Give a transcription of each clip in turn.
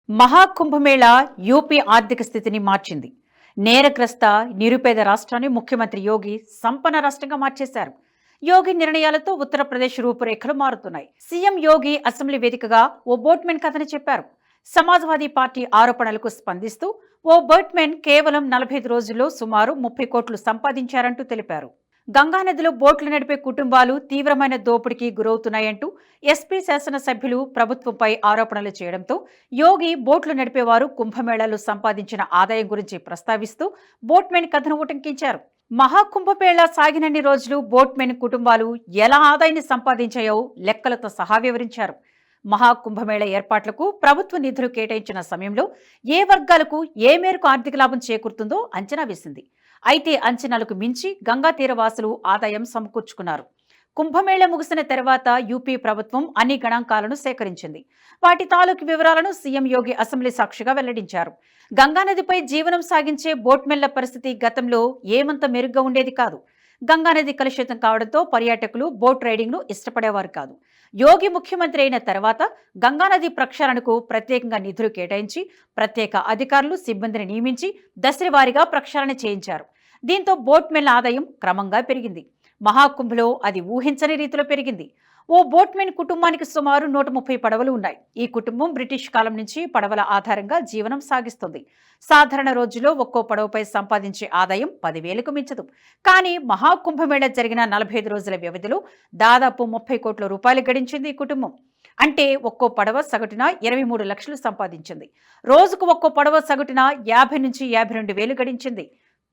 Maha Kumbh Mela UP ఆర్థిక స్థితిని మార్చింది. నేరగ్రస్త నిరుపేద రాష్ట్రాన్ని ముఖ్యమంత్రి యోగి సంపన్న రాష్ట్రంగా మార్చేశారు. యోగి నిర్ణయాలతో ఉత్తరప్రదేశ్ రూపురేఖలు మారుతున్నాయి. సీఎం యోగి అసెంబ్లీ వేదికగా ఓ బోట్మెన్ కథను చెప్పారు. సమాజ్వాదీ పార్టీ ఆరోపణలకు స్పందిస్తూ ఓ బోట్మెన్ కేవలం 45 రోజుల్లో సుమారు 30 కోట్లు సంపాదించారంటూ తెలిపారు. గంగానదిలో బోట్లు నడిపే కుటుంబాలు తీవ్రమైన దోపిడీకి గురవుతున్నాయంటూ ఎస్పీ శాసనసభ్యులు ప్రభుత్వంపై ఆరోపణలు చేయడంతో యోగి బోట్లు నడిపేవారు కుంభమేళాలో సంపాదించిన ఆదాయం గురించి ప్రస్తావిస్తూ బోట్మెన్ కథను ఉటంకించారు. మహాకుంభమేళా సాగినన్ని రోజులు బోట్మెన్ కుటుంబాలు ఎలా ఆదాయాన్ని సంపాదించాయో లెక్కలతో సహా వివరించారు. మహాకుంభమేళ ఏర్పాట్లకు ప్రభుత్వ నిధులు కేటాయించిన సమయంలో ఏ వర్గాలకు ఏ మేరకు ఆర్థిక లాభం చేకూరుతుందో అంచనా వేసింది. అయితే అంచనాలకు మించి గంగా తీరవాసులు ఆదాయం సమకూర్చుకున్నారు. కుంభమేళ ముగిసిన తర్వాత యూపీ ప్రభుత్వం అన్ని గణాంకాలను సేకరించింది. వాటి తాలూకు వివరాలను సీఎం యోగి అసెంబ్లీ సాక్షిగా వెల్లడించారు. గంగానదిపై జీవనం సాగించే బోట్మెన్ల పరిస్థితి గతంలో ఏమంత మెరుగ్గా ఉండేది కాదు. గంగానది కలుషితం కావడంతో పర్యాటకులు బోట్ రైడింగ్ ను ఇష్టపడేవారు కాదు. యోగి ముఖ్యమంత్రి అయిన తర్వాత గంగానది ప్రక్షాళనకు ప్రత్యేకంగా నిధులు కేటాయించి ప్రత్యేక అధికారులు సిబ్బందిని నియమించి దశలవారీగా ప్రక్షాళన చేయించారు. దీంతో బోట్మెన్ల ఆదాయం క్రమంగా పెరిగింది. మహాకుంభలో అది ఊహించని రీతిలో పెరిగింది. ఓ బోట్మెన్ కుటుంబానికి సుమారు 130 పడవలు ఉన్నాయి. ఈ కుటుంబం బ్రిటిష్ కాలం నుంచి పడవల ఆధారంగా జీవనం సాగిస్తుంది. సాధారణ రోజుల్లో ఒక్కో పడవపై సంపాదించే ఆదాయం 10,000కు మించదు. కానీ మహాకుంభమేళ జరిగిన 45 రోజుల వ్యవధిలో దాదాపు 30 కోట్ల రూపాయలు గడించింది ఈ కుటుంబం. అంటే ఒక్కో పడవ సగటున 23 లక్షలు సంపాదించింది. రోజుకు ఒక్కో పడవ సగటున 50 నుంచి 52 వేలు గడించింది.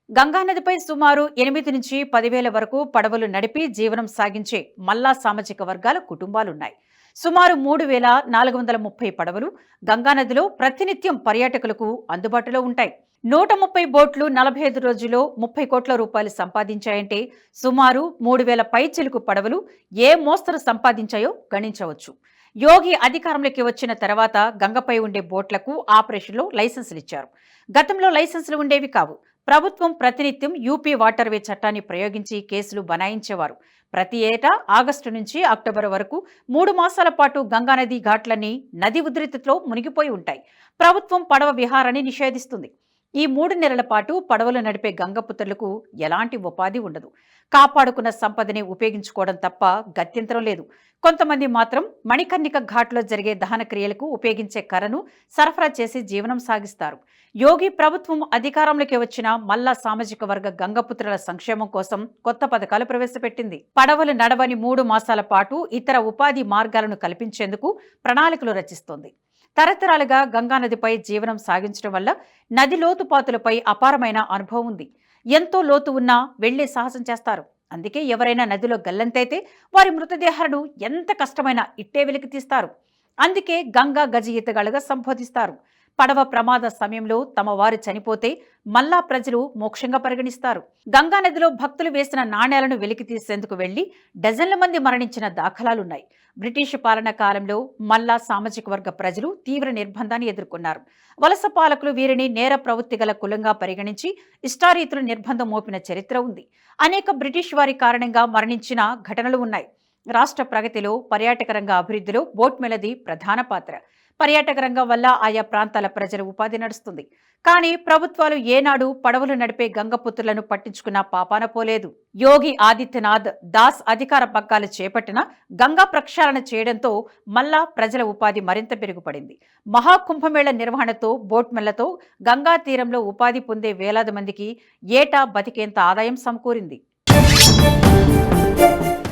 గంగానదిపై సుమారు 8 నుంచి 10,000 వరకు పడవలు నడిపి జీవనం సాగించే మల్లా సామాజిక వర్గాల కుటుంబాలున్నాయి. సుమారు 3,430 పడవలు గంగానదిలో ప్రతినిత్యం పర్యాటకులకు అందుబాటులో ఉంటాయి. 130 బోట్లు 45 రోజుల్లో 30 కోట్ల రూపాయలు సంపాదించాయంటే సుమారు 3,000 పైచిలుకు పడవలు ఏ మోస్తరు సంపాదించాయో గణించవచ్చు. యోగి అధికారంలోకి వచ్చిన తర్వాత గంగపై ఉండే బోట్లకు ఆపరేషన్లో లైసెన్సులు ఇచ్చారు. గతంలో లైసెన్సులు ఉండేవి కావు. ప్రభుత్వం ప్రతినిత్యం యూపీ వాటర్వే చట్టాన్ని ప్రయోగించి కేసులు బనాయించేవారు. ప్రతి ఏటా ఆగస్టు నుంచి అక్టోబర్ వరకు 3 మాసాల పాటు గంగానది ఘాట్లన్నీ నది ఉధృతిలో మునిగిపోయి ఉంటాయి. ప్రభుత్వం పడవ విహారాన్ని నిషేధిస్తుంది. ఈ 3 నెలల పాటు పడవలు నడిపే గంగపుత్రులకు ఎలాంటి ఉపాధి ఉండదు. కాపాడుకున్న సంపదని ఉపయోగించుకోవడం తప్ప గత్యంతరం లేదు. కొంతమంది మాత్రం మణికర్ణిక ఘాట్లో జరిగే దహన క్రియలకు ఉపయోగించే కర్రను సరఫరా చేసి జీవనం సాగిస్తారు. యోగి ప్రభుత్వం అధికారంలోకి వచ్చిన మల్లా సామాజిక వర్గ గంగపుత్రుల సంక్షేమం కోసం కొత్త పథకాలు ప్రవేశపెట్టింది. పడవలు నడవని 3 మాసాల పాటు ఇతర ఉపాధి మార్గాలను కల్పించేందుకు ప్రణాళికలు రచిస్తోంది. తరతరాలుగా గంగానదిపై జీవనం సాగించడం వల్ల నది లోతుపాతులపై అపారమైన అనుభవం ఉంది. ఎంతో లోతు ఉన్నా వెళ్లే సాహసం చేస్తారు. అందుకే ఎవరైనా నదిలో గల్లంతైతే వారి మృతదేహాలను ఎంత కష్టమైనా ఇట్టే వెలికి తీస్తారు. అందుకే గంగా గజ ఈతగాళ్లుగా సంబోధిస్తారు. పడవ ప్రమాద సమయంలో తమ వారు చనిపోతే మల్లా ప్రజలు మోక్షంగా పరిగణిస్తారు. గంగానదిలో భక్తులు వేసిన నాణేలను వెలికి తీసేందుకు వెళ్లి డజన్ల మంది మరణించిన దాఖలాలున్నాయి. బ్రిటిష్ పాలన కాలంలో మల్లా సామాజిక వర్గ ప్రజలు తీవ్ర నిర్బంధాన్ని ఎదుర్కొన్నారు. వలస పాలకులు వీరిని నేర ప్రవృత్తి గల కులంగా పరిగణించి ఇష్టారీతులు నిర్బంధం మోపిన చరిత్ర ఉంది. అనేక బ్రిటిష్ వారి కారణంగా మరణించిన ఘటనలు ఉన్నాయి. రాష్ట్ర ప్రగతిలో పర్యాటక రంగ అభివృద్ధిలో బోట్మెలది ప్రధాన పాత్ర. పర్యాటక రంగం వల్ల ఆయా ప్రాంతాల ప్రజల ఉపాధి నడుస్తుంది. కానీ ప్రభుత్వాలు ఏనాడు పడవలు నడిపే గంగపుత్రులను పట్టించుకున్న పాపాన పోలేదు. యోగి ఆదిత్యనాథ్ దాస్ అధికార పగ్గాలు చేపట్టిన గంగా ప్రక్షాళన చేయడంతో మల్లా ప్రజల ఉపాధి మరింత మెరుగుపడింది. మహాకుంభమేళ నిర్వహణతో బోట్మెళ్లతో గంగా తీరంలో ఉపాధి పొందే వేలాది మందికి ఏటా బతికేంత ఆదాయం సమకూరింది.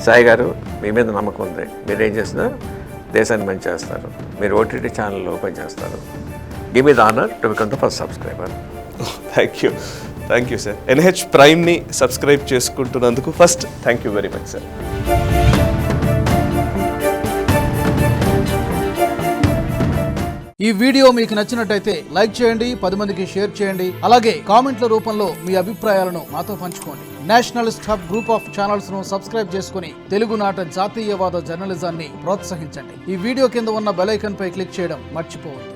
సాయి గారు, మీ మీద నమ్మకం ఉంది. మీరేం చేస్తున్నారు? దేశాన్ని మంచి చేస్తారు. మీరు ఓటీటీ ఛానల్ ఓపెన్ చేస్తారు. Give me the honour to become the first subscriber. Thank you sir. NH ప్రైమ్ని సబ్స్క్రైబ్ చేసుకుంటున్నందుకు first thank you very much sir. ఈ వీడియో మీకు నచ్చినట్టయితే లైక్ చేయండి, 10 మందికి షేర్ చేయండి. అలాగే కామెంట్ల రూపంలో మీ అభిప్రాయాలను మాతో పంచుకోండి. Nationalist hub group of channels ను సబ్స్క్రైబ్ చేసుకుని తెలుగునాట జాతీయవాద జర్నలిజాన్ని ప్రోత్సహించండి. ఈ వీడియో కింద ఉన్న బెల్ ఐకాన్ పై క్లిక్ చేయడం మర్చిపోవద్దు.